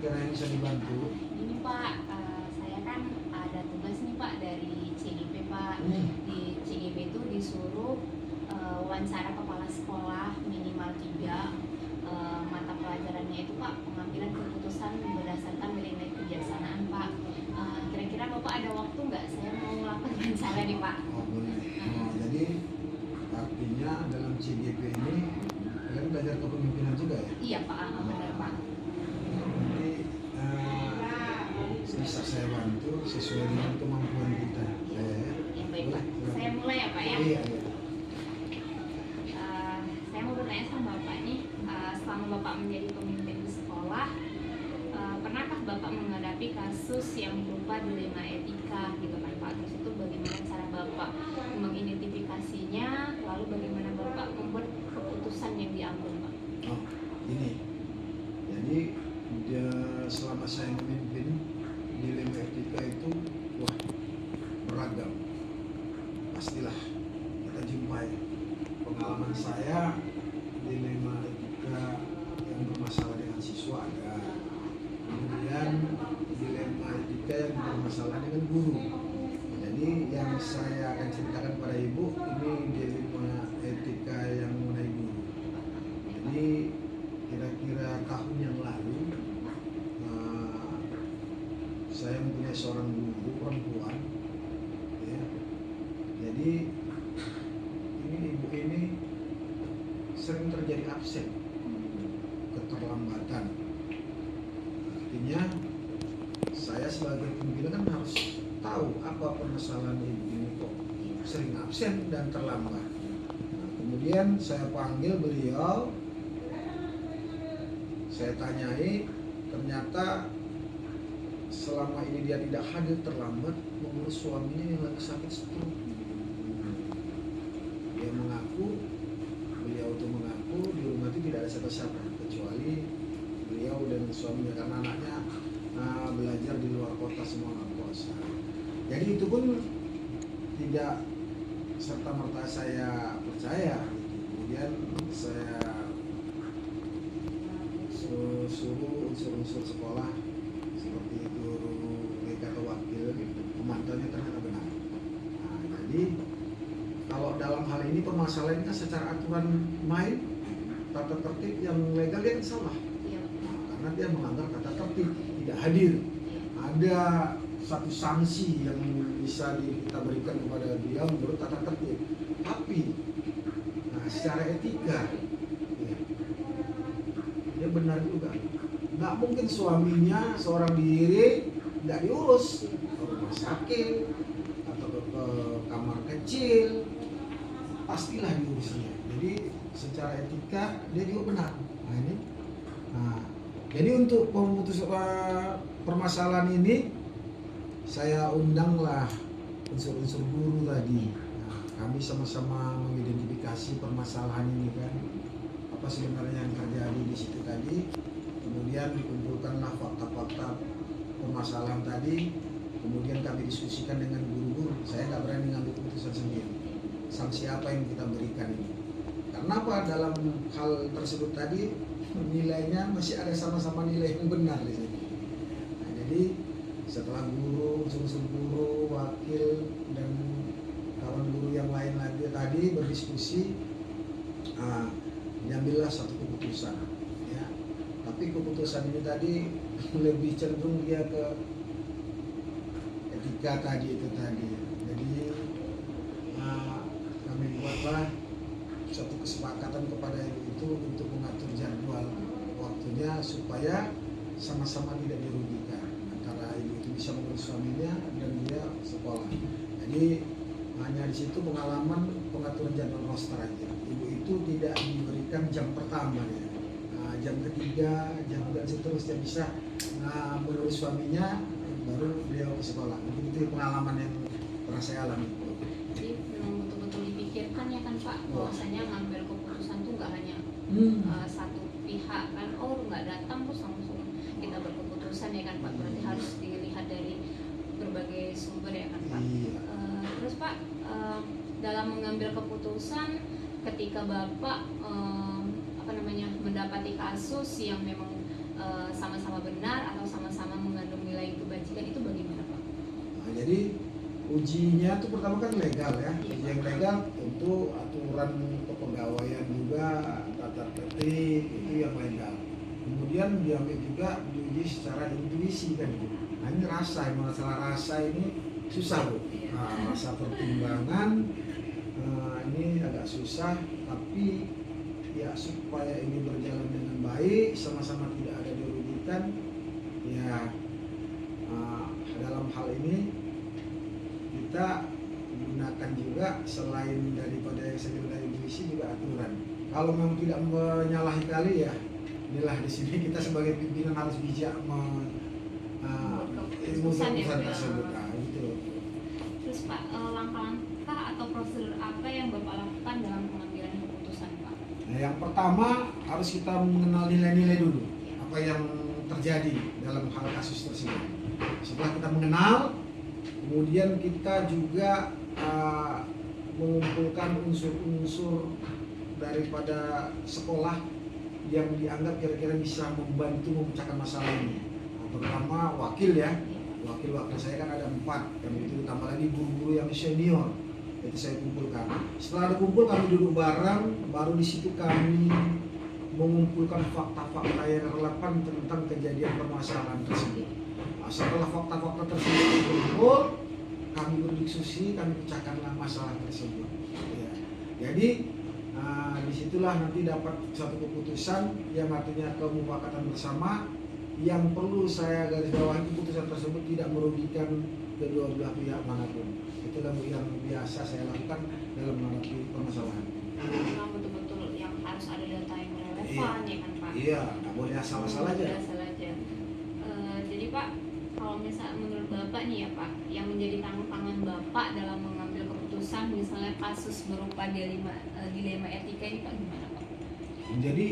kira-kira yang bisa dibantu? Ini Pak, saya kan ada tugas nih Pak dari CGP Pak. Di CGP itu disuruh wawancara kepala sekolah minimal 3 mata pelajarannya itu Pak, pengambilan keputusan berdasarkan nilai-nilai kebijaksanaan Pak. Kira-kira Bapak ada waktu nggak? Saya mau melakukan wawancara nih Pak. Oh boleh. Jadi artinya dalam CGP ini kalian belajar kepemimpinan juga ya? Iya Pak, benar Pak. Jadi bisa saya bantu sesuai dengan kemampuan kita. Yang baik Pak. Saya mulai ya Pak ya. Iya. Saya mau bertanya sama Bapak nih, selama Bapak menjadi pemimpin di sekolah, pernahkah Bapak menghadapi kasus yang berupa dilema etika gitu kan Pak? Terus itu bagaimana cara Bapak mengidentifikasinya, lalu bagaimana Bapak membuat keputusan yang diambil Pak? Oh, ini. Jadi selama saya memimpin dilema etika itu wah beragam. Pastilah kita jumpai. Pengalaman saya dilema etika yang bermasalah dengan siswa ada, kemudian dilema etika yang bermasalah dengan guru. Jadi yang saya akan ceritakan pada ibu ini dilema etika yang mengenai guru. Jadi kira-kira tahun yang lalu saya mempunyai seorang guru perempuan ya. Jadi ibu ini sering terjadi absen, keterlambatan. Artinya saya sebagai pimpinan kan harus tahu apa permasalahan ibu ini kok sering absen dan terlambat. Kemudian saya panggil beliau, saya tanyai, ternyata selama ini dia tidak hadir terlambat mengurus suaminya yang lagi sakit stroke. Dia mengaku, beliau itu mengaku di rumah itu tidak ada siapa-siapa kecuali beliau dan suaminya karena anaknya belajar di luar kota semua nggak kuasa. Jadi itu pun tidak serta merta saya percaya. Kemudian saya suruh unsur-unsur sekolah seperti guru BK atau wakil pemantaunya ternyata benar. Jadi kalau dalam hal ini permasalahannya secara aturan main tata tertib yang legal dia kan salah. Karena dia melanggar tata tertib, tidak hadir. Ada satu sanksi yang bisa kita berikan kepada dia menurut tata tertib. Tapi secara etika dia benar juga. Nggak mungkin suaminya seorang diri nggak diurus ke rumah sakit atau ke kamar kecil, pastilah diurusnya. Jadi secara etika dia juga benar. Jadi untuk memutus permasalahan ini saya undanglah unsur-unsur guru tadi. Kami sama-sama mengidentifikasi permasalahan ini kan, apa sebenarnya yang terjadi di situ tadi. Kemudian dikumpulkanlah fakta-fakta permasalahan tadi. Kemudian kami diskusikan dengan guru-guru. Saya nggak berani ngambil keputusan sendiri. Sanksi apa yang kita berikan ini? Karena apa? Dalam hal tersebut tadi nilainya masih ada sama-sama nilai yang benar di sini. Jadi setelah guru, unsur guru, wakil dan kawan guru yang lain lagi tadi berdiskusi, diambillah satu keputusan. Ya. Tapi keputusan ini tadi lebih cenderung dia ke etika tadi itu tadi. Jadi kami buatlah satu kesepakatan kepada itu untuk mengatur jadwal waktunya supaya sama-sama tidak dirugikan antara ibu itu bisa mengurus suaminya dan dia sekolah. Jadi hanya di situ pengalaman pengaturan jadwal roster aja. Ibu itu tidak diberikan jam pertama ya. Jam ketiga, jam dan seterusnya bisa mengurus suaminya baru beliau ke sekolah. Mungkin itu pengalaman yang pernah saya alami. Jadi memang betul-betul dipikirkan ya kan Pak, bahwasanya ngambil keputusan tuh nggak hanya satu pihak kan, nggak datang terus langsung kita berkeputusan ya kan Pak, berarti harus dilihat dari berbagai sumber ya kan Pak. Terus Pak, dalam mengambil keputusan ketika Bapak mendapati kasus yang memang sama-sama benar atau sama-sama mengandung nilai kebajikan, itu bagaimana Pak? Nah, jadi ujinya itu pertama kan legal ya. Iya. Uji yang legal tentu aturan kepegawaian juga, tata tertib itu yang legal. Kemudian diambil juga diuji secara intuisi kan gitu. Nah ini rasa, masalah rasa ini susah Bu. Nah, rasa pertimbangan ini agak susah, tapi ya supaya ini berjalan dengan baik, sama-sama tidak ada dirugikan, ya dalam hal ini kita gunakan juga selain daripada yang saya bilang dari intuisi juga aturan. Kalau memang tidak menyalahi kali ya, inilah di sini kita sebagai pimpinan harus bijak Keputusan ya, keputusan Pak. tersebut. Nah, gitu. Terus Pak, langkah-langkah atau prosedur apa yang Bapak lakukan dalam pengambilan keputusan Pak? Nah, yang pertama harus kita mengenal nilai-nilai dulu, apa yang terjadi dalam hal kasus tersebut. Setelah kita mengenal, kemudian kita juga mengumpulkan unsur-unsur daripada sekolah yang dianggap kira-kira bisa membantu memecahkan masalah ini. Nah, terutama wakil ya, wakil-wakil saya kan ada 4, dan itu ditambah lagi guru-guru yang senior, itu saya kumpulkan. Setelah ada kumpul, kami duduk bareng, baru di situ kami mengumpulkan fakta-fakta yang relevan tentang kejadian permasalahan tersebut. Nah, setelah fakta-fakta tersebut dikumpul, kami berdiskusi, kami pecahkanlah masalah tersebut. Ya. Jadi disitulah nanti dapat satu keputusan yang artinya kemufakatan bersama, yang perlu saya garis bawahi, keputusan tersebut tidak merugikan kedua belah pihak manapun. Itulah yang biasa saya lakukan dalam menghadapi permasalahan. Memang betul-betul yang harus ada data yang relevan ya kan Pak? Iya, nggak boleh asal-asal aja. Asal aja. Jadi Pak, kalau misalnya menurut Bapak nih ya Pak, yang menjadi tangan Bapak dalam mengambil keputusan misalnya kasus berupa dilema etika ini Pak, gimana Pak? Jadi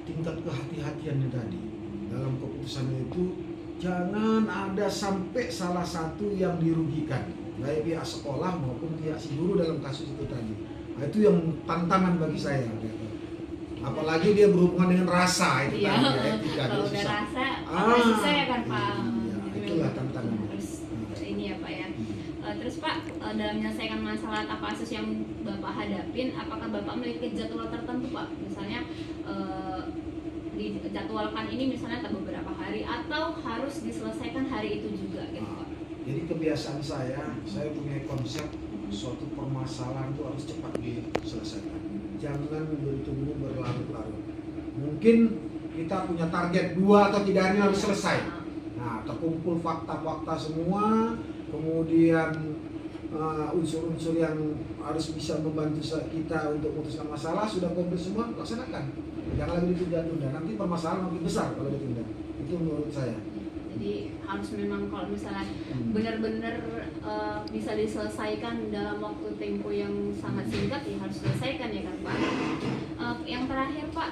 tingkat kehati-hatiannya tadi dalam keputusan itu, jangan ada sampai salah satu yang dirugikan, baik pihak sekolah maupun pihak si guru dalam kasus itu tadi. Nah, itu yang tantangan bagi saya. Gitu. Apalagi dia berhubungan dengan rasa itu Iya. tadi, ya, etika. Kalau Itu udah susah. rasa, apa susah ya kan Pak? Iya, Jadi itulah memang tantangannya. harus ini ya Pak ya. Terus Pak, dalam menyelesaikan masalah atau kasus yang Bapak hadapin, apakah Bapak memiliki jadwal tertentu Pak? Misalnya dijadwalkan ini misalnya beberapa hari atau harus diselesaikan hari itu juga gitu Pak? Jadi kebiasaan saya punya konsep suatu permasalahan itu harus cepat diselesaikan. Jangan ditunggu berlarut-larut. Mungkin kita punya target 2 atau 3 hari harus selesai. Nah, terkumpul fakta-fakta semua, kemudian unsur-unsur yang harus bisa membantu kita untuk memutuskan masalah sudah komplit semua, laksanakan. Jangan lagi ditunda-tunda, nanti permasalahan makin besar kalau ditunda. Itu menurut saya. Jadi harus memang kalau misalnya benar-benar bisa diselesaikan dalam waktu tempo yang sangat singkat, ya harus selesaikan ya kan Pak. Yang terakhir Pak,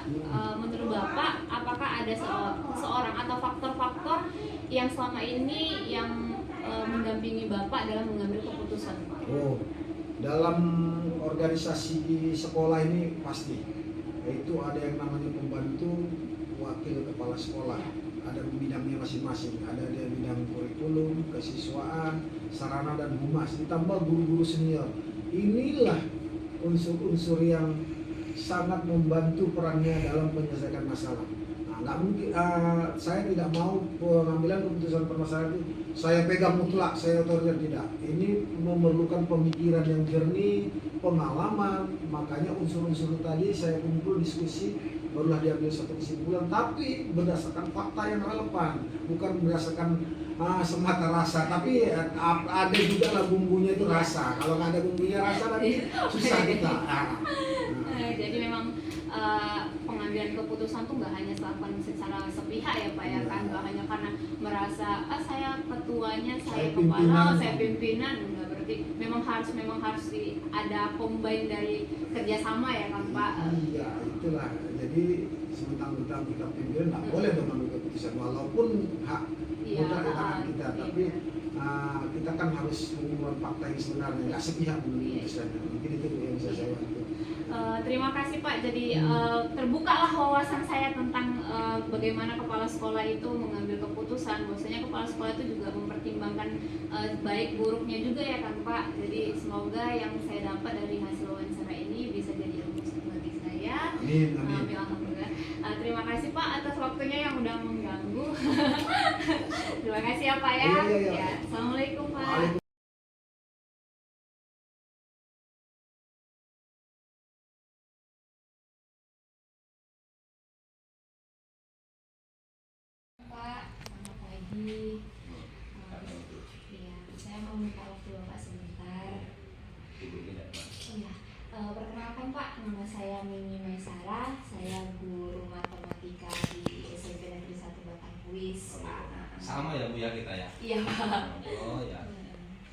menurut Bapak apakah ada seorang atau faktor-faktor yang selama ini yang mendampingi Bapak dalam mengambil keputusan Pak? Oh, dalam organisasi di sekolah ini pasti, yaitu ada yang namanya pembantu wakil kepala sekolah. Ada bidangnya masing-masing, ada di bidang kurikulum, kesiswaan, sarana dan humas, ditambah guru-guru senior. Inilah unsur-unsur yang sangat membantu perannya dalam menyelesaikan masalah. Nah, nggak mungkin, saya tidak mau pengambilan keputusan permasalahan itu saya pegang mutlak, saya otoriter, tidak. Ini memerlukan pemikiran yang jernih, pengalaman, makanya unsur-unsur tadi saya kumpul diskusi, barulah diambil satu kesimpulan, tapi berdasarkan fakta yang relevan, bukan berdasarkan semata rasa, tapi ada juga lah bumbunya itu rasa. Kalau nggak ada bumbunya rasa nanti susah kita. Jadi memang pengambilan keputusan tuh nggak hanya dilakukan secara sepihak ya Pak ya kan, nggak hanya karena merasa saya ketuanya, saya kepala, saya pimpinan, enggak, berarti memang harus ada combine dari kerjasama ya kan Pak. Iya, itulah. Jadi sementang-mentang kita pimpinan nggak boleh mengambil keputusan walaupun hak mutlak di tangan kita, tapi kita kan harus mengumpulkan fakta yang sebenarnya, nggak sepihak memutuskan. Mungkin itu yang bisa saya bantu. Terima kasih Pak. Jadi terbukalah wawasan saya tentang bagaimana kepala sekolah itu mengambil keputusan. Bahwasanya kepala sekolah itu juga mempertimbangkan baik buruknya juga ya kan Pak. Jadi semoga yang saya dapat dari hasil wawancara ini bisa jadi ilmu bagi saya. Amin, amin. Alhamdulillah. Terima kasih Pak atas waktunya yang udah mengganggu. Terima kasih ya Pak ya. Iya. Ya, Assalamualaikum Pak. Waalaikumsalam. Pak, selamat pagi. Ya, saya mau minta waktu Bapak sebentar. Iya, perkenalkan Pak, nama saya Mimi Maisara. Saya guru matematika di SMP Negeri 1 Batangkuis. Sama ya Bu ya kita ya? Iya Pak. Oh ya.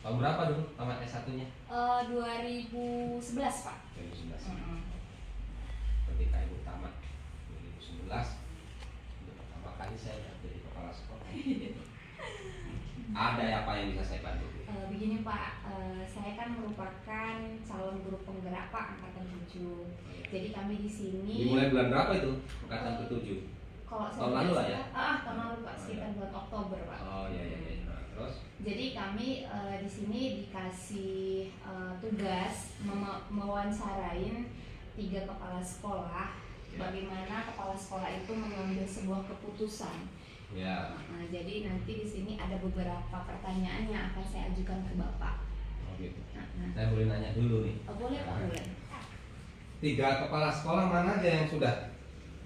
Tahun berapa dulu tamat S1-nya? 2011 Pak. 2011. Ketika Ibu tamat 2011, itu pertama kali saya jadi kepala sekolah. Ada apa yang bisa saya bantu? Begini Pak, saya kan merupakan calon guru penggerak Pak angkatan 7. Jadi kami di sini. Dimulai bulan berapa itu? Angkatan ke-7. Kalau Tahun lalu lah ya? Tahun lalu Pak, sekitar bulan Oktober Pak. Oh iya. Nah, terus? Jadi kami di sini dikasih tugas mewawancarain 3 kepala sekolah. Ya. Bagaimana kepala sekolah itu mengambil sebuah keputusan. Ya. Nah, jadi nanti di sini ada beberapa pertanyaan yang akan saya ajukan ke Bapak. Oh gitu. Nah, Saya boleh nanya dulu nih. boleh Pak, boleh. 3 kepala sekolah mana aja yang sudah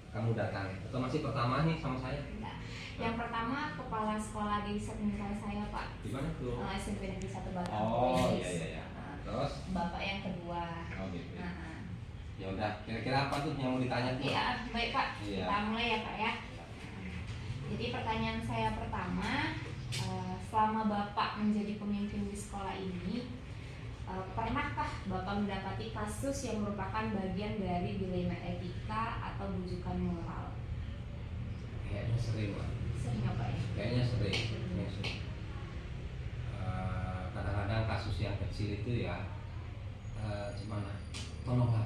kamu datangi? Atau masih pertama nih sama saya? Nah, yang pertama kepala sekolah di setingkat saya Pak. Di mana tuh? SMP Negeri 1 Batang. Oh iya. Terus? Bapak yang kedua. Oh gitu. Nah, Ya udah, kira-kira apa tuh yang mau ditanya tuh? iya, baik Pak. Iya. Kita mulai ya Pak ya. Jadi pertanyaan saya pertama, selama Bapak menjadi pemimpin di sekolah ini, pernahkah Bapak mendapati kasus yang merupakan bagian dari dilema etika atau bujukan moral? Kayaknya sering lah. Sering apa ya? Kayaknya sering. Kadang-kadang kasus yang kecil itu ya gimana? Tolonglah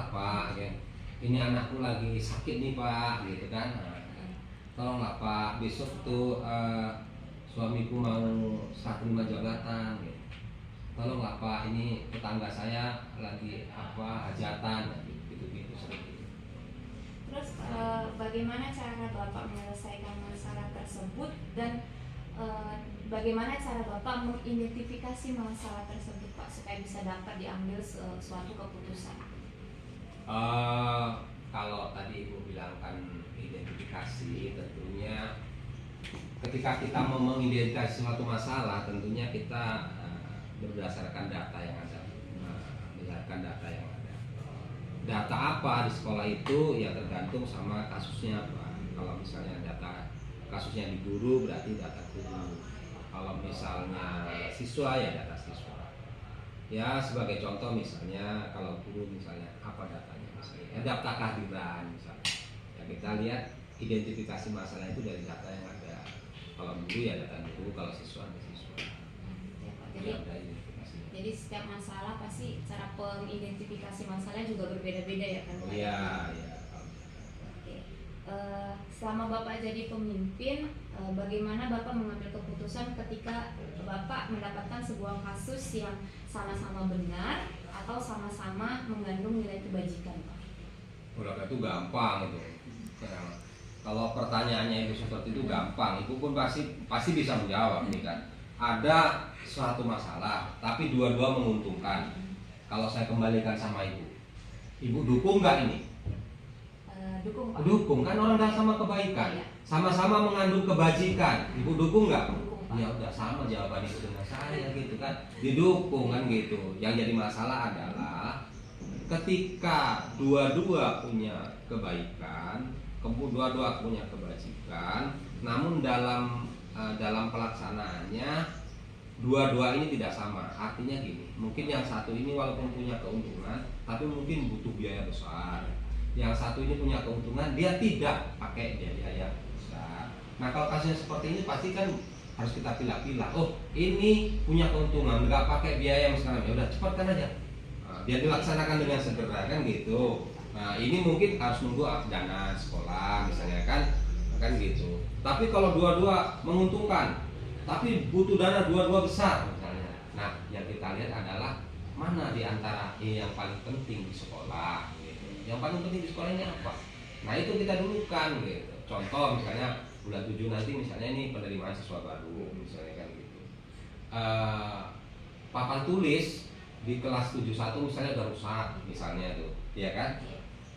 Pak, gitu. Ini anakku lagi sakit nih Pak, gitu kan. Tolonglah Pak, besok tuh suamiku mau serah terima jabatan, gitu. Tolonglah Pak, ini tetangga saya lagi hajatan, gitu sering gitu. Terus bagaimana cara Bapak menyelesaikan masalah tersebut dan bagaimana cara Bapak mengidentifikasi masalah tersebut Pak supaya bisa dapat diambil suatu keputusan? Kalau tadi Ibu bilang kan identifikasi, tentunya ketika kita mau mengidentifikasi suatu masalah, tentunya kita berdasarkan data yang ada. Data apa di sekolah itu ya tergantung sama kasusnya apa. Kalau misalnya data kasusnya di guru berarti data guru. Kalau misalnya siswa ya data siswa. Ya sebagai contoh misalnya kalau guru misalnya apa datanya misalnya data kehadiran misalnya. Ya kita lihat identifikasi masalah itu dari data yang ada. Kalau guru ya data guru, kalau siswa ada siswa. Ya, Pak. Jadi setiap masalah pasti cara pengidentifikasi masalahnya juga berbeda-beda ya kan Pak? Iya. Oke. Selama Bapak jadi pemimpin, bagaimana Bapak mengambil keputusan ketika Bapak mendapatkan sebuah kasus yang sama-sama benar atau sama-sama mengandung nilai kebajikan Pak? Udah itu gampang itu. Kalau pertanyaannya itu seperti itu gampang, Ibu pun pasti bisa menjawab nih kan. Ada suatu masalah, tapi dua-dua menguntungkan. Kalau saya kembalikan sama Ibu dukung nggak ini? Dukung Pak. Dukung kan orang dah sama kebaikan, Iya. sama-sama mengandung kebajikan. Ibu dukung nggak? Dukung, Pak. Ya udah sama jawaban Ibu dengan saya gitu kan. Didukung kan gitu. Yang jadi masalah adalah ketika dua-dua punya kebaikan, dua-dua punya kebajikan, namun dalam pelaksanaannya dua-dua ini tidak sama. Artinya gini, mungkin yang satu ini walaupun punya keuntungan, tapi mungkin butuh biaya besar. Yang satu ini punya keuntungan, dia tidak pakai biaya besar. Nah kalau kasusnya seperti ini pasti kan harus kita pilah-pilah. Oh ini punya keuntungan, nggak pakai biaya yang sekarang, ya udah cepatkan aja. Nah, biar dilaksanakan dengan segera kan gitu. Nah ini mungkin harus nunggu dana sekolah misalnya kan gitu. Tapi kalau dua-dua menguntungkan, tapi butuh dana dua-dua besar misalnya. Nah yang kita lihat adalah mana di antara ini yang paling penting di sekolah gitu. Yang paling penting di sekolah ini apa? Nah itu kita dulukan gitu. Contoh misalnya bulan 7 nanti misalnya ini penerimaan siswa baru misalnya kan gitu. Papan tulis di kelas 71 misalnya udah rusak misalnya tuh, ya kan?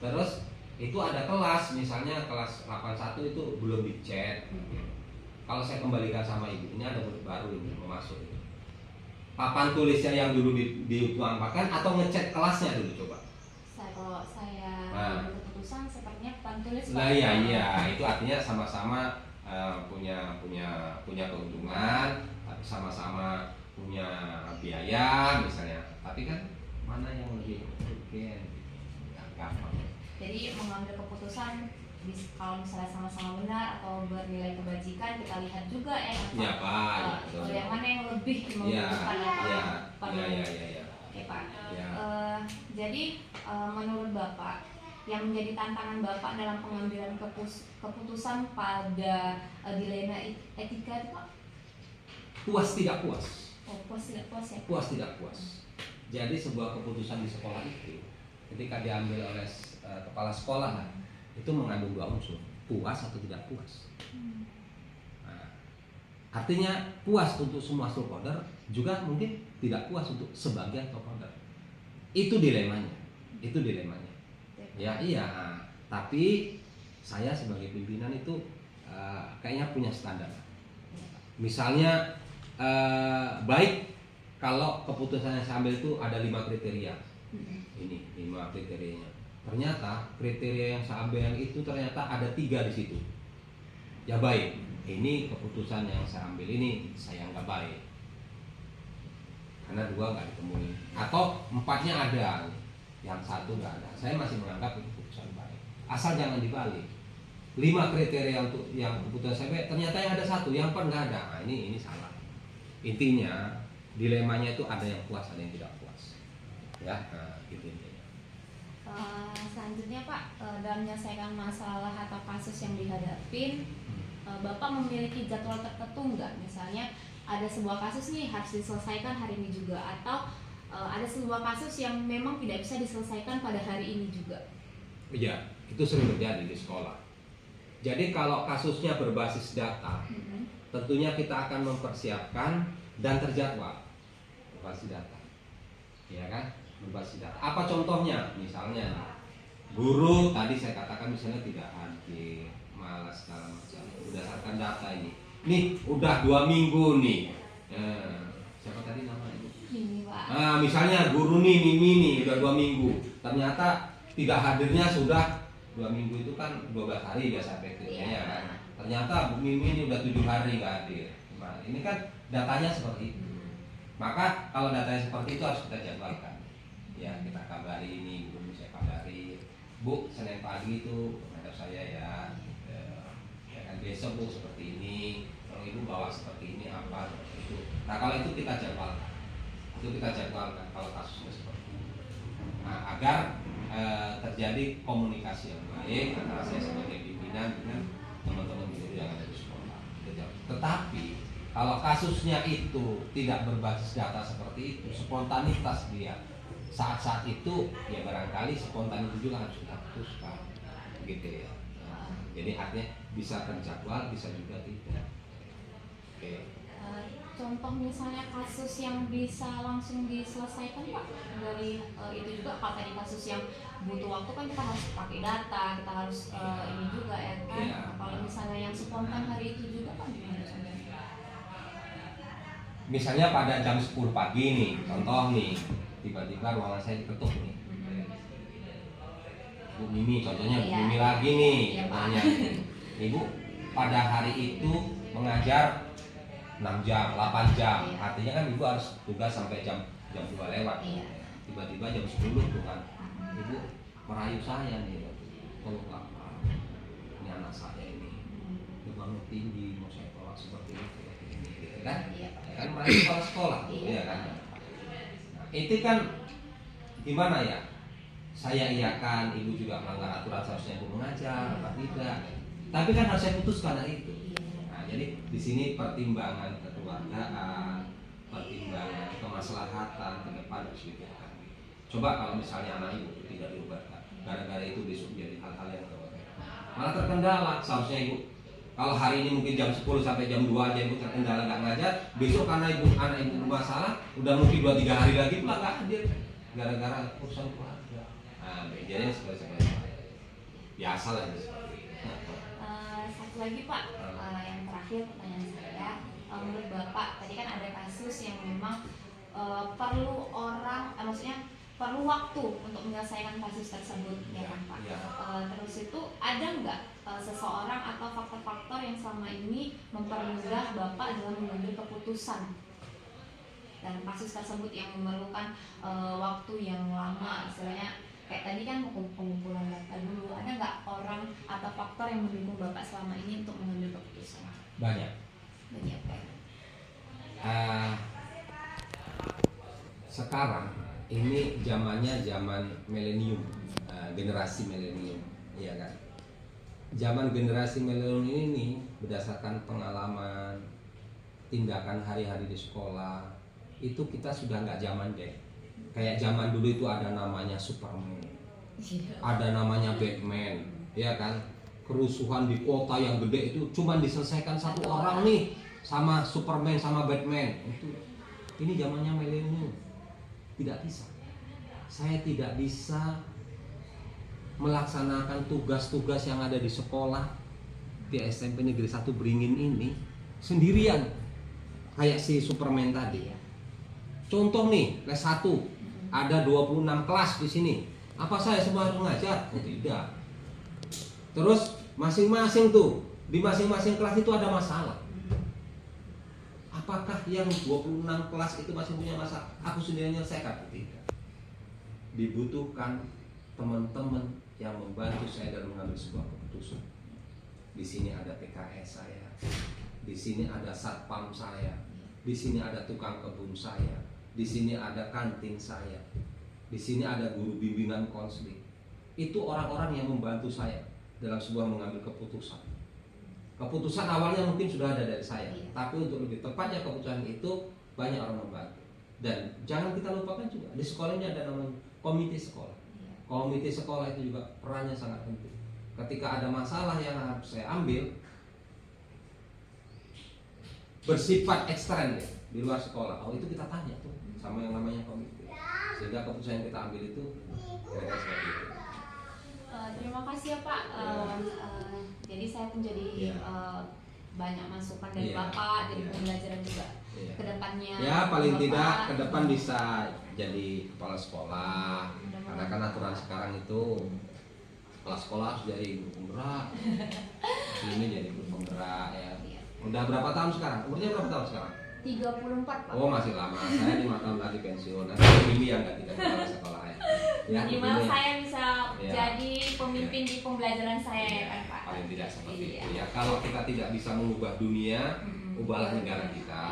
Terus itu ada kelas misalnya kelas 81 itu belum dicat. Kalau saya kembalikan sama ibu, ini ada murid baru ini mau masuk itu. Papan tulisnya yang dulu dituangkan atau ngecat kelasnya dulu coba. Kalau saya Nah. keputusan sepertinya papan tulis. Nah iya itu artinya sama-sama punya keuntungan, sama-sama punya biaya misalnya. Tapi kan mana yang lebih urgen? Gampang. Jadi mengambil keputusan kalau misalnya sama-sama benar atau bernilai kebajikan, kita lihat juga Ya Pak. yang mana yang lebih Ya, membutuhkan ya. Oke Pak. Ya. Jadi menurut Bapak yang menjadi tantangan Bapak dalam pengambilan keputusan pada dilema etika itu Pak? Puas tidak puas? Oh, puas tidak puas ya? Puas tidak puas. Jadi sebuah keputusan di sekolah itu ketika diambil oleh kepala sekolah itu mengandung dua unsur, puas atau tidak puas. Nah, artinya puas untuk semua stakeholder, juga mungkin tidak puas untuk sebagian stakeholder. Itu dilemanya. Ya iya. Tapi saya sebagai pimpinan itu kayaknya punya standar. Misalnya baik kalau keputusan yang saya ambil itu ada 5 kriteria. Ini 5 kriterianya. Ternyata kriteria yang saya ambil itu ternyata ada 3 di situ. Ya baik, ini keputusan yang saya ambil ini saya nggak baik. Karena 2 nggak ditemui. Atau 4-nya ada, yang 1 nggak ada. Saya masih menganggap itu keputusan baik. Asal jangan dibalik. 5 kriteria untuk yang keputusan saya baik, ternyata yang ada 1, yang 4 nggak ada. Nah, ini salah. Intinya dilemanya itu ada yang puas, ada yang tidak puas. Ya, gitu intinya. Selanjutnya Pak, dalam menyelesaikan masalah atau kasus yang dihadapin, Bapak memiliki jadwal tertentu nggak? Misalnya ada sebuah kasus nih harus diselesaikan hari ini juga, atau ada sebuah kasus yang memang tidak bisa diselesaikan pada hari ini juga? Iya, itu sering terjadi di sekolah. Jadi kalau kasusnya berbasis data, tentunya kita akan mempersiapkan dan terjadwal berbasis data, ya kan? Berbasis data. Apa contohnya? Misalnya guru tadi saya katakan misalnya tidak hadir, malas segala macam. Berdasarkan data ini, nih udah 2 minggu nih. Siapa tadi namanya? Ini Pak. Nah, misalnya guru nih Mimi nih udah 2 minggu. Ternyata tidak hadirnya sudah 2 minggu itu kan 12 hari biasa efektifnya ya kan. Ternyata Bu Mimi ini udah 7 hari nggak hadir. Nah, ini kan datanya seperti itu. Maka kalau datanya seperti itu harus kita jadwalkan. Ya kita kabari ini, belum saya kabari, Bu Senin pagi itu menghadap saya ya kan besok Bu seperti ini, kalau Ibu bawa seperti ini apa seperti itu. Nah kalau itu kita jadwalkan, kalau kasusnya seperti itu. Nah agar terjadi komunikasi yang baik antara saya sebagai pimpinan dengan teman-teman guru yang ada di sekolah. Tetapi kalau kasusnya itu tidak berbasis data seperti itu, spontanitas dia saat-saat itu ya barangkali spontan itu juga harus kita putuskan gitu ya. Jadi artinya bisa terjadwal, bisa juga tidak. Oke. Contoh misalnya kasus yang bisa langsung diselesaikan Pak dari itu juga. Kalau tadi kasus yang butuh waktu kan kita harus pakai data, kita harus ini juga ya kan. Ya. Kalau misalnya yang spontan hari itu juga kan gimana contohnya? Misalnya pada jam 10 pagi nih, contoh nih, tiba-tiba ruangan saya diketuk nih. Bu Mimi, contohnya Bu Mimi lagi nih, contohnya. Ibu pada hari itu mengajar 6 jam, 8 jam. Artinya kan Ibu harus tugas sampai jam 2 lewat. Tiba-tiba jam 10 tuh kan. Ibu merayu saya nih. Tolong Pak, ini anak saya ini. Dia bangun tinggi, mau saya tolak seperti ini, gitu kan? Kan merayu kepala sekolah, ya kan? Nah, itu kan gimana ya? Saya iakan, ibu juga melanggar aturan, seharusnya ibu mengajar apa tidak. Tapi kan harus saya putuskan hari itu. Nah, jadi di sini pertimbangan kekeluargaan, pertimbangan kemaslahatan ke depan harus dipikirkan. Coba kalau misalnya anak ibu tidak diubahkan, gara-gara itu besok jadi hal-hal yang malah terkendala. Seharusnya ibu kalau hari ini mungkin jam 10 sampai jam 2 aja ibu terkendala nggak ngajar, besok karena anak ibu bermasalah, udah mungkin 2-3 hari lagi pula nggak hadir gara-gara urusan keluarga. Nah, bedanya seperti biasa lah itu. Satu lagi Pak, yang terakhir pertanyaan saya, menurut Bapak tadi kan ada kasus yang memang perlu maksudnya perlu waktu untuk menyelesaikan kasus tersebut, ya kan Pak? Ya. Terus itu ada nggak seseorang atau faktor-faktor yang selama ini mempermudah Bapak dalam mengambil keputusan dan kasus tersebut yang memerlukan waktu yang lama, istilahnya kayak tadi kan pengumpulan data dulu, ada nggak orang atau faktor yang mendukung Bapak selama ini untuk mengambil keputusan? Banyak. Banyak Pak. Sekarang ini zamannya zaman milenium, generasi milenium, ya kan? Zaman generasi milenium ini berdasarkan pengalaman, tindakan hari-hari di sekolah, itu kita sudah nggak zaman deh. Kayak zaman dulu itu ada namanya Superman, ada namanya Batman, ya kan? Kerusuhan di kota yang gede itu cuma diselesaikan satu orang nih, sama Superman sama Batman. Ini zamannya milenium, tidak bisa. Saya tidak bisa melaksanakan tugas-tugas yang ada di sekolah di SMP Negeri 1 Beringin ini sendirian, kayak si Superman tadi. Contoh nih, les 1 ada 26 kelas di sini. Apa saya semua harus mengajar? Oh, tidak. Terus masing-masing tuh, di masing-masing kelas itu ada masalah. Apakah yang 26 kelas itu masih punya masalah? Aku sendiri menyelesaikan? Tidak. Dibutuhkan teman-teman yang membantu saya dalam mengambil sebuah keputusan. Di sini ada PKS saya, di sini ada satpam saya, di sini ada tukang kebun saya, di sini ada kantin saya, di sini ada guru bimbingan konseling. Itu orang-orang yang membantu saya dalam sebuah mengambil keputusan. Keputusan awalnya mungkin sudah ada dari saya, tapi untuk lebih tepatnya keputusan itu banyak orang membantu. Dan jangan kita lupakan juga di sekolah ini ada namanya komite sekolah. Komite sekolah itu juga perannya sangat penting. Ketika ada masalah yang harus saya ambil bersifat ekstern ya, di luar sekolah, oh itu kita tanya tuh sama yang namanya komite, sehingga keputusan yang kita ambil itu kira-kira seperti itu. Terima kasih ya Pak. Jadi saya pun jadi banyak masukan dari Bapak, dari pembelajaran juga ke depannya. Ya paling Bapak, tidak ke depan bisa jadi kepala sekolah. Karena kan aturan sekarang itu kepala sekolah harus jadi guru penggerak. Ini jadi guru penggerak ya. Udah berapa tahun sekarang? Umurnya berapa tahun sekarang? 34 Pak. Oh masih lama. Saya 5 tahun lagi pensiun. Nanti ini yang nggak tidak kepala sekolah ya. Minimal ini. saya bisa Ya. jadi pemimpin di pembelajaran saya ya kan Pak. Paling tidak seperti itu ya. Kalau kita tidak bisa mengubah dunia, ubahlah negara kita.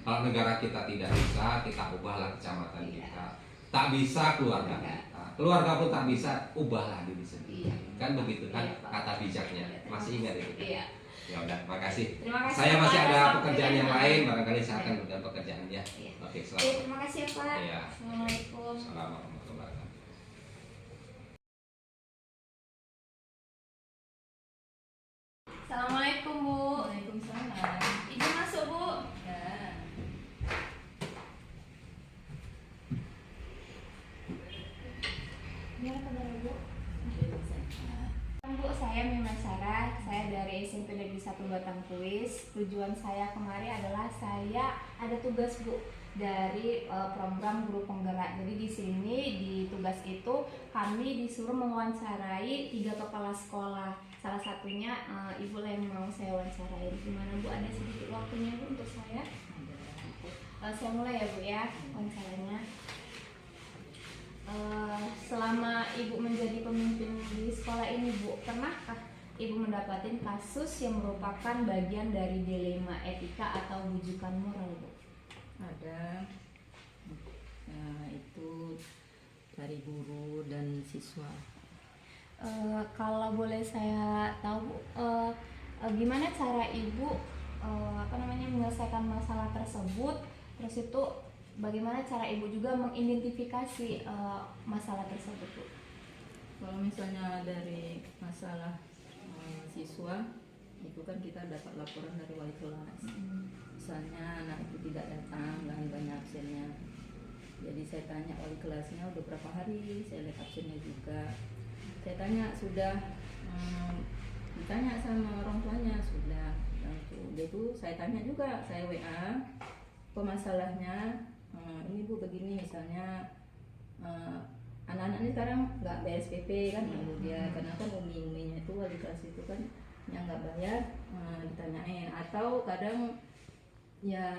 Kalau negara kita tidak bisa, kita ubahlah kecamatan kita. Tak bisa keluarga kita. Keluarga pun tak bisa, ubahlah diri sendiri. Kan begitu kan kata bijaknya. Masih ingat itu? Iya. Ya udah, makasih. Terima kasih. Saya masih Pak, ada atas pekerjaan yang waktunya. lain, barangkali saya akan melakukan pekerjaan ya. Iya. Oke, Oke, selamat. terima kasih ya Pak. Iya. Assalamualaikum. Assalamualaikum warahmatullahi wabarakatuh. Assalamualaikum Bu. Waalaikumsalam. Izin masuk Bu. Ya. Gimana kabar Bu? Bu, saya Mima Sarah, saya dari SMP Negeri 1 Batang Tulis. Tujuan saya kemari adalah saya ada tugas Bu dari program guru penggerak. Jadi di sini di tugas itu kami disuruh mewawancarai 3 kepala sekolah. Salah satunya Ibu yang mau saya wawancarai. Gimana Bu? Ada sedikit waktunya Bu untuk saya? Saya mulai ya Bu ya wawancaranya. Selama Ibu menjadi pemimpin di sekolah ini Bu, pernahkah Ibu mendapatkan kasus yang merupakan bagian dari dilema etika atau bujukan moral Bu? Ada. Nah, itu dari guru dan siswa. Kalau boleh saya tahu, gimana cara ibu menyelesaikan masalah tersebut? Terus itu bagaimana cara ibu juga mengidentifikasi masalah tersebut, Bu? Kalau misalnya dari masalah siswa, itu kan kita dapat laporan dari wali kelas. Misalnya anak itu tidak datang dan banyak absennya. Jadi saya tanya wali kelasnya udah berapa hari, saya lihat absennya juga. Saya tanya sudah, ditanya sama orang tuanya sudah. Dia itu saya tanya juga, saya WA, apa masalahnya? Ini Bu begini misalnya. Anak-anak ini sekarang nggak bayar SPP kan, dia karena kan umi-uminya itu wali kelas itu kan yang nggak bayar, ditanyain atau kadang ya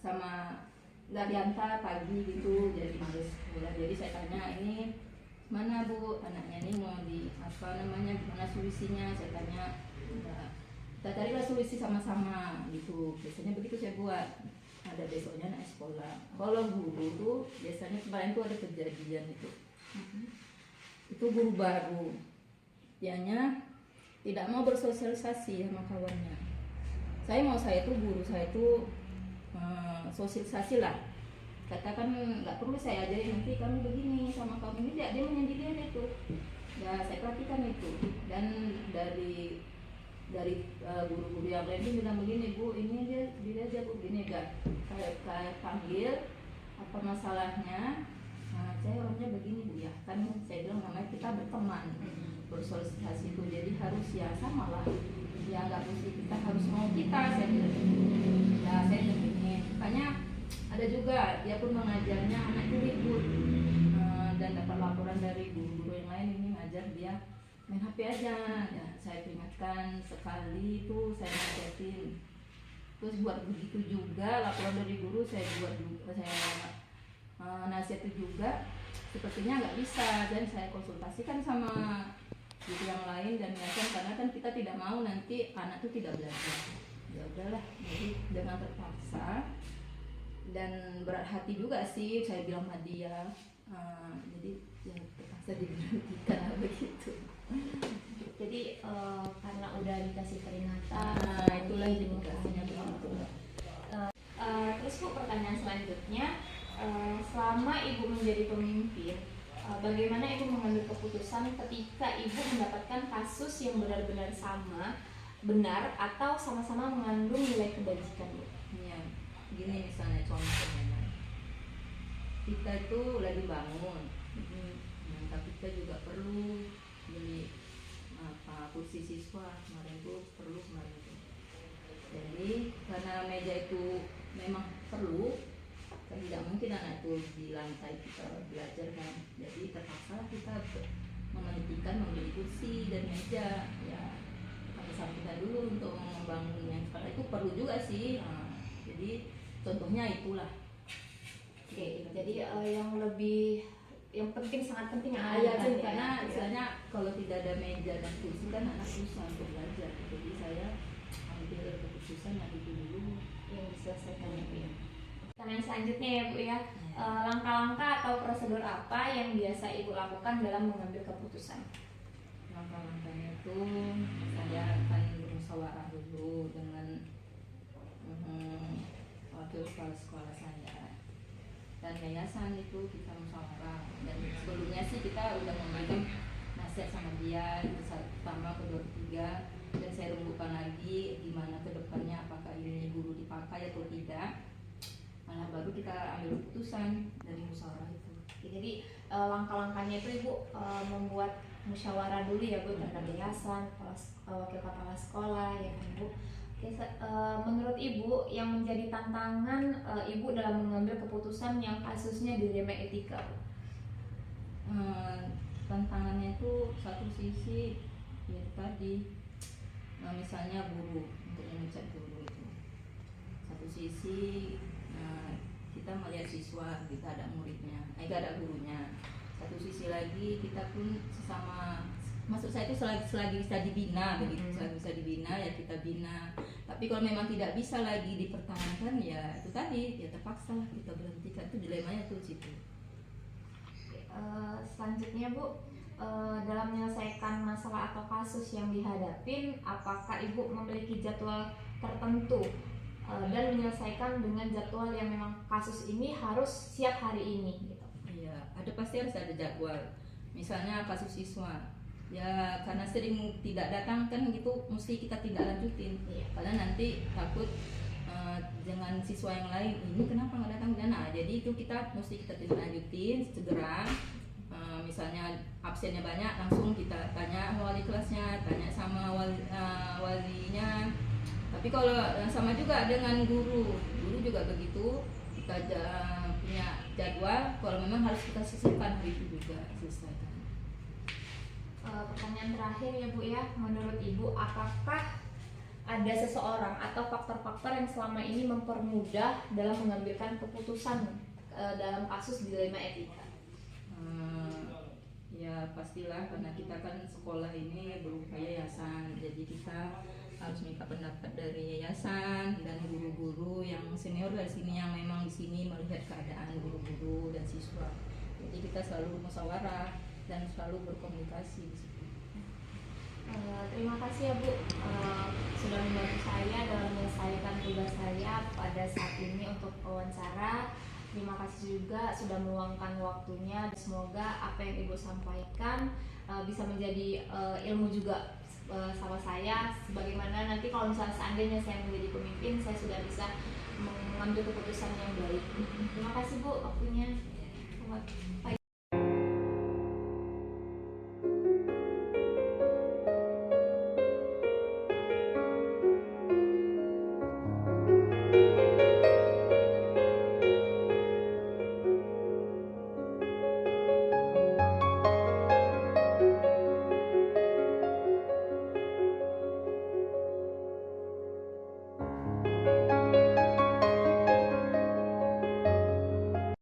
sama nggak diantar pagi gitu, jadi males sekolah. Jadi saya tanya, ini mana Bu anaknya ini mau di mana solusinya? Saya tanya, ya, kita carilah solusi sama-sama gitu. Biasanya begitu saya buat. Ada besoknya naik sekolah. Kalau guru tuh biasanya kemarin tuh ada kejadian itu guru baru, dianya tidak mau bersosialisasi sama kawannya. Saya tuh guru saya tuh sosialisasi lah. Katakan nggak perlu saya ajarin, nanti kamu begini sama kamu ini, dia menyendiri aja tuh. Ya saya perhatikan itu. Dan dari guru-guru yang lain itu bilang begini, Bu, ini dia Bu begini enggak. Saya panggil apa masalahnya? Nah, saya orangnya begini Bu ya, kan saya bilang namanya kita berteman, bersosialisasi itu jadi harus ya sama lah, ya nggak mesti kita harus mau kita, saya bilang ya saya begini. Makanya ada juga dia pun mengajarnya anak itu ribut, dan dapat laporan dari guru-guru yang lain ini ngajar dia main HP aja. Ya, saya peringatkan sekali itu saya nasihatin. Terus buat begitu juga laporan dari guru saya buat juga, saya nasihat itu juga sepertinya nggak bisa, dan saya konsultasikan sama guru yang lain dan yakin, karena kan kita tidak mau nanti anak itu tidak belajar. Ya udahlah, jadi dengan terpaksa dan berat hati juga sih saya bilang sama dia, jadi ya terpaksa diberhentikan begitu. Jadi karena udah dikasih peringatan, itulah indikasinya begitu. Terus Bu, pertanyaan selanjutnya, selama Ibu menjadi pemimpin, bagaimana Ibu mengambil keputusan ketika Ibu mendapatkan kasus yang benar-benar sama, benar atau sama-sama mengandung nilai kebajikan, Bu? Ya, gini misalnya contohnya, kita itu lagi bangun, tapi kita juga perlu beli kursi siswa kemarin tuh perlu kemarin tuh. Jadi karena meja itu memang perlu, kan tidak mungkin anak itu di lantai kita belajar kan, jadi terpaksa kita menghentikan membeli kursi dan meja ya, sampai sampaikan dulu untuk membangunnya. Karena itu perlu juga sih, jadi contohnya itulah. Oke, jadi yang penting, sangat penting Ya, karena misalnya kalau tidak ada meja dan kursi kan anak susah untuk belajar, jadi saya ambil keputusan yang itu dulu yang diselesaikan ya Bu ya. Pertanyaan selanjutnya ya Bu ya, langkah-langkah atau prosedur apa yang biasa Ibu lakukan dalam mengambil keputusan? Langkah-langkahnya itu saya akan bermusyawarah dulu dengan wakil kepala sekolah saya dan yayasan, itu kita musyawarah. Dan sebelumnya sih kita udah memberikan nasihat sama dia pertama, kedua, ketiga, dan saya rembukan lagi gimana ke depannya, apakah ini guru dipakai atau tidak. Nah, baru kita ambil keputusan dari musyawarah itu. Jadi langkah-langkahnya itu Ibu membuat musyawarah dulu ya Bu terhadap yayasan, wakil kepala sekolah ya kan Bu. Oke, menurut Ibu yang menjadi tantangan Ibu dalam mengambil keputusan yang kasusnya dilema etika, Bu? Tantangannya itu satu sisi ya tadi, misalnya guru, untuk memecat guru itu satu sisi, kita melihat siswa, kita ada muridnya, ada gurunya. Satu sisi lagi kita pun sesama, maksud saya itu selagi bisa dibina begitu, selagi bisa dibina ya kita bina. Tapi kalau memang tidak bisa lagi dipertahankan ya itu tadi, ya terpaksa kita berhentikan. Itu dilemanya tuh situ. Selanjutnya Bu, dalam menyelesaikan masalah atau kasus yang dihadapin, apakah Ibu memiliki jadwal tertentu dan menyelesaikan dengan jadwal yang memang kasus ini harus siap hari ini gitu? Iya, pasti harus ada jadwal. Misalnya kasus siswa, ya karena sering tidak datang kan gitu, mesti kita tidak lanjutin. Iya. Karena nanti takut dengan siswa yang lain, ini kenapa nggak datang? Nah, jadi itu kita tidak lanjutin segera. Misalnya absennya banyak, langsung kita tanya wali kelasnya, tanya sama walinya. Tapi kalau sama juga dengan guru juga begitu, kita punya jadwal, kalau memang harus kita sisihkan hari itu juga selesaikan. Pertanyaan terakhir ya Bu ya, menurut Ibu apakah ada seseorang atau faktor-faktor yang selama ini mempermudah dalam mengambilkan keputusan dalam kasus dilema etika? Ya pastilah, karena kita kan sekolah ini berupa yayasan, jadi kita harus minta pendapat dari yayasan dan guru-guru yang senior dari sini, yang memang di sini melihat keadaan guru-guru dan siswa. Jadi kita selalu musyawarah dan selalu berkomunikasi di situ. Terima kasih ya Bu, sudah membantu saya dalam menyelesaikan tugas saya pada saat ini untuk wawancara. Terima kasih juga sudah meluangkan waktunya. Semoga apa yang Ibu sampaikan bisa menjadi ilmu juga sama saya. Sebagaimana nanti kalau misalnya seandainya saya menjadi pemimpin, saya sudah bisa mengambil keputusan yang baik. Terima kasih Bu waktunya. Selamat pagi.